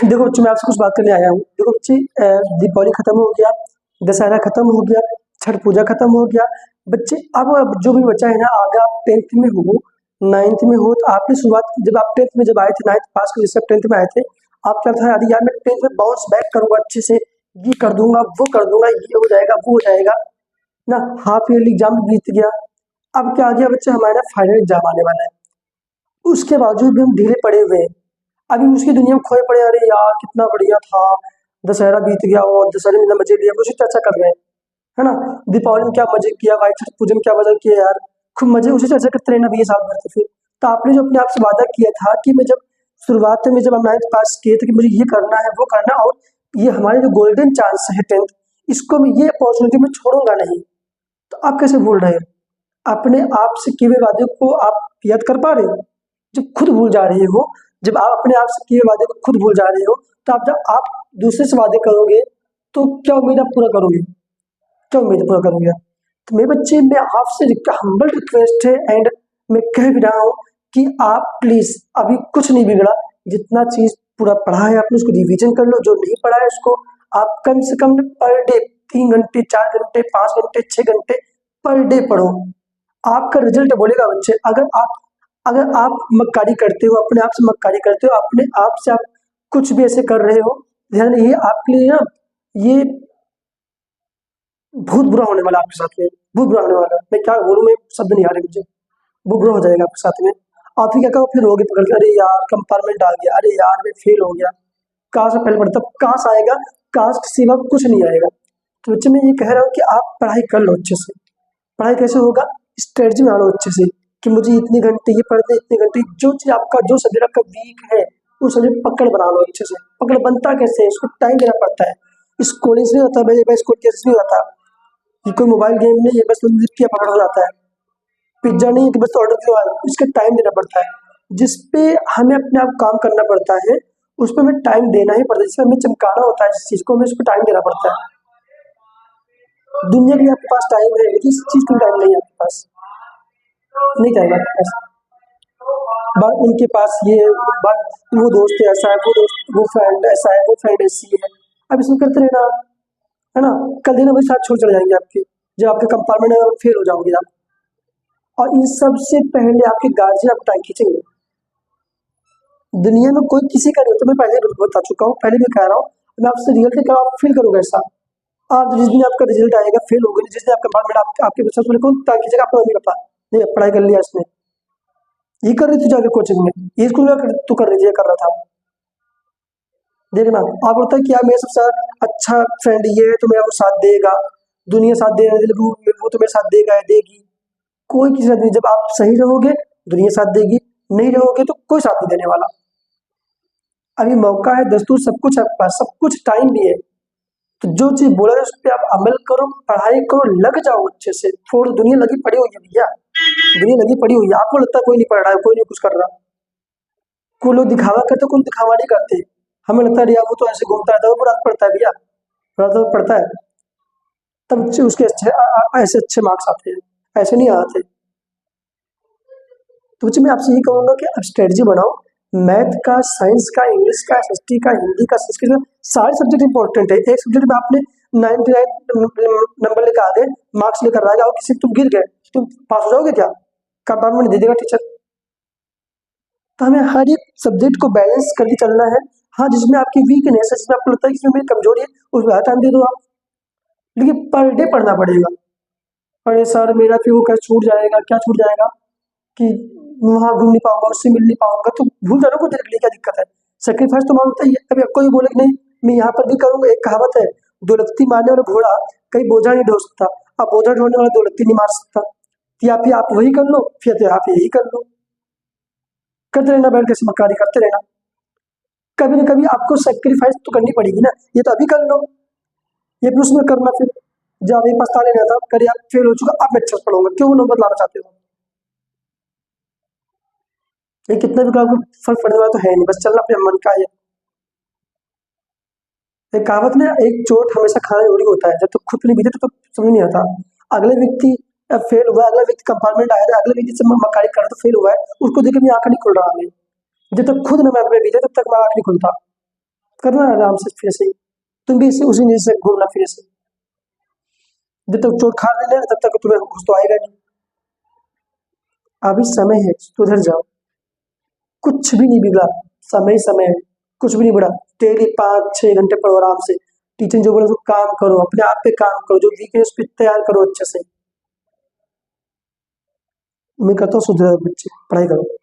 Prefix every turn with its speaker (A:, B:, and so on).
A: देखो बच्चों, मैं आपसे कुछ बात करने आया हूँ। देखो बच्चे, दीपावली खत्म हो गया, दशहरा खत्म हो गया, छठ पूजा खत्म हो गया। बच्चे, अब जो भी बच्चा है ना, अगर आप 10th में हो, 9th में हो, तो आपने शुरुआत जब आप 10th में जब आए थे, 9th पास कर जैसे आप 10th में आए थे, आप क्या था, अरे यार मैं 10th में बाउंस बैक करूंगा अच्छे से, ये कर दूंगा, वो कर दूंगा, ये हो जाएगा, वो हो जाएगा ना। हाफ ईयरली एग्जाम बीत गया। अब क्या आ गया बच्चे, हमारा फाइनल एग्जाम आने वाला है। उसके बावजूद भी हम ढीले पड़े हुए हैं, अभी उसकी दुनिया में खोए पड़े। अरे यार कितना बढ़िया था, दशहरा बीत गया और दशहरे में इतना मजे लिया, उसी चर्चा कर रहे हैं, है ना। दीपावली में क्या मजे किया भाई, छठ पूजा में क्या मजा किया यार, खूब मजे, उसी चर्चा करते रहना भैया साल भर। तो फिर तो आपने जो अपने आप से वादा किया था कि मैं जब शुरुआत में जब हम 9th पास किए थे कि मुझे ये करना है वो करना, और ये हमारे जो गोल्डन चांस है 10th, इसको मैं, ये अपॉर्चुनिटी मैं छोड़ूंगा नहीं। तो आप कैसे भूल रहे हो? अपने आप से किए हुए वादे को आप याद कर पा रहे हो? जब खुद भूल जा रहे हो, जब आप अपने आप से किए हुए वादे को खुद भूल जा रहे हो, तो आप जब आप दूसरे से वादे करोगे, तो क्या उम्मीद आप पूरा करोगे? क्या उम्मीद पूरा करोगे आप? तो मेरे बच्चे, मैं आपसे हम्बल रिक्वेस्ट है, एंड मैं कह भी रहा हूँ कि आप प्लीज, अभी कुछ नहीं बिगड़ा, जितना चीज पूरा पढ़ा है आपने उसको रिवीजन कर लो, जो नहीं पढ़ा है उसको आप कम से कम पर डे 3 घंटे, 4 घंटे, 5 घंटे, 6 घंटे पर डे पढ़ो। आपका रिजल्ट बोलेगा बच्चे। अगर आप मक्कारी करते हो, अपने आप से मक्कारी करते हो, अपने आप से आप कुछ भी ऐसे कर रहे हो, ध्यान रखिए आपके लिए ना, ये बहुत बुरा होने वाला है आपके साथ में, बहुत बुरा होने वाला है। मैं क्या बोलूं, मैं शब्द नहीं आ रहे मुझे, बहुत बुरा हो जाएगा आपके साथ में। आप फिर क्या करो, फिर रोगे पकड़ के, अरे यार कंपार्टमेंट आ गया, अरे यार मैं फेल हो गया, काश में पहले पढ़ता, काश आएगा, काश के सिवा कुछ नहीं आएगा। तो बच्चे, मैं ये कह रहा हूँ कि आप पढ़ाई कर लो अच्छे से। पढ़ाई कैसे होगा, स्ट्रेटजी बना लो अच्छे से, कि मुझे इतने घंटे ये पढ़ने, इतने घंटे, जो चीज़ आपका, जो सब्जेक्ट आपका वीक है, उस सब्जेक्ट पकड़ बना लो अच्छे से। पकड़ बनता कैसे है, इसको टाइम देना पड़ता है। स्कूलिंग से नहीं होता, मेरे स्कूल कैसे नहीं होता, ये कोई मोबाइल गेम नहीं है बस लिख के पकड़ हो जाता है। पिज्जा नहीं है कि बस ऑर्डर किया, इसका टाइम देना पड़ता है। जिस पे हमें अपने आप काम करना पड़ता है, उस पर हमें टाइम देना ही पड़ता है। जिसमें हमें चमकाना होता है जिस चीज़ को, हमें उस पर टाइम देना पड़ता है। दुनिया के लिए आपके पास टाइम है, लेकिन इस चीज़ के लिए टाइम नहीं है आपके पास, नहीं टाइम आपके पास। बस उनके पास ये है, बस वो दोस्त ऐसा है, वो दोस्त, वो फ्रेंड ऐसा है, वो फ्रेंड ऐसी है। अब इसमें करते रहना, है ना। कल दिन वही साथ छोड़ चले जाएंगे आपके, जब आपके कंपार्टमेंट में फेल हो जाओगे आप। और इन सब से पहले आपके गार्जियन आप टाइम खींचेंगे। दुनिया में कोई किसी का नहीं होता, मैं पहले भी बता चुका हूँ, पहले भी कह रहा हूँ, मैं आपसे रियल से आप फील करोगे ऐसा। आप जिस दिन आपका रिजल्ट आएगा, फेल हो गए, जिस दिन आपका कंपार्टमेंट आपके बच्चा सुने, कौन टाइम खींचेगा? आपका मम्मी पापा। नहीं, पढ़ाई कर लिया इसने, ये कर रही थी जाके कोचिंग में, ये स्कूल में तू कर रही थी, ये कर रहा था। देखना, आप बोलता है कि यार मेरे सबसे अच्छा फ्रेंड ये है तो मेरा वो साथ देगा, दुनिया साथ दे रही है, वो तो मेरे साथ देगा या देगी। कोई किसी साथ नहीं। जब आप सही रहोगे, दुनिया साथ देगी, नहीं रहोगे तो कोई साथ नहीं देने वाला। अभी मौका है, दस्तूर सब कुछ है आपके पास, सब कुछ टाइम भी है। तो जो चीज बोला है उस पर आप अमल करो, पढ़ाई करो, लग जाओ अच्छे से। थोड़ी दुनिया लगी पड़ी हुई है भैया, दुनिया लगी पड़ी हुई है। आपको लगता है कोई नहीं पढ़ रहा है, कोई नहीं कुछ कर रहा, कोई लोग दिखावा करते, कोई दिखावा नहीं करते। हमें लगता है यार वो तो ऐसे घूमता रहता है, वो रात पढ़ता है भैया, रात पढ़ता है, तब उसके अच्छे ऐसे अच्छे मार्क्स आते हैं, ऐसे नहीं आते। तो बच्चे, मैं आपसे ये कहूँगा कि आप स्ट्रेटजी बनाओ। मैथ का, साइंस का, इंग्लिश का, एसएसटी का, हिंदी का, संस्कृत का, सारे सब्जेक्ट इंपॉर्टेंट है। एक सब्जेक्ट में आपने 99 नंबर लेकर आ गए, मार्क्स लेकर आ गए, और किसी तुम गिर गए, तुम पास हो जाओगे क्या? कंपार्टमेंट दे देगा टीचर। तो हमें हर एक सब्जेक्ट को बैलेंस करके चलना है। हाँ, जिसमें आपकी वीकनेस है, जिसमें आपको लगता है कि इसमें मेरी कमजोरी है, उसमें हर टाइम दे दो आप, लेकिन पर डे पढ़ना पड़ेगा। अरे सर मेरा फिर वो कैसे छूट जाएगा, क्या छूट जाएगा कि वहाँ घूम नहीं पाऊंगा, उससे मिल नहीं पाऊंगा, तो भूल जाओ कुछ देर के लिए, क्या दिक्कत है? सेक्रीफाइस तो मांगता ही है। अभी कोई बोले कि नहीं मैं यहाँ पर भी करूंगा, एक कहावत है, दो लत्ती मारने वाला घोड़ा कहीं बोझा नहीं ढो सकता, अब बोझा ढोने वाला दो लत्ती नहीं मार सकता। या फिर आप वही कर लो, फिर आप यही कर लो, करते रहना, बैठ के समझकारी करते रहना। कभी ना कभी आपको सेक्रीफाइस तो करनी पड़ेगी ना, ये तो अभी कर लो, ये भी उसमें करना। फिर जब अभी पछता लेना था, करिए आप फेल हो चुका, अब मैं अच्छा पढ़ूंगा, क्यों नंबर लाना चाहते हो? ये कितना भी आपको फर्क पड़ने वाला तो है नहीं, बस चलना अपने मन का है। एक कहावत में, एक चोट हमेशा खाना जरूरी होता है, जब तक खुद नहीं बीते तो समझ नहीं आता। अगले व्यक्ति फेल हुआ, अगला व्यक्ति कंपार्टमेंट आया था, अगले व्यक्ति से मक्कारी कर तो फेल हुआ है, उसको देख के मैं आंख नहीं खुल रहा हमें। जब तक खुद न मैं अपने बीते तब तक मैं आंख नहीं खुलता। करना आराम से फिर से। तुम भी इसी उसी नीचे से घूमना फिर से। जब तक चोट खा नहीं लेना तब तक तुम्हें कुछ तो आएगा नहीं। अभी समय है, सुधर जाओ। कुछ भी नहीं बिगड़ा, समय ही समय है। कुछ भी नहीं बिगड़ा। डेली 5-6 घंटे पढ़ो आराम से। टीचर जो बोले उसको काम करो, अपने आप पे काम करो, जो वीक है उस पर तैयार करो अच्छे से। मैं कहता हूँ सुधरो बच्चे, पढ़ाई करो।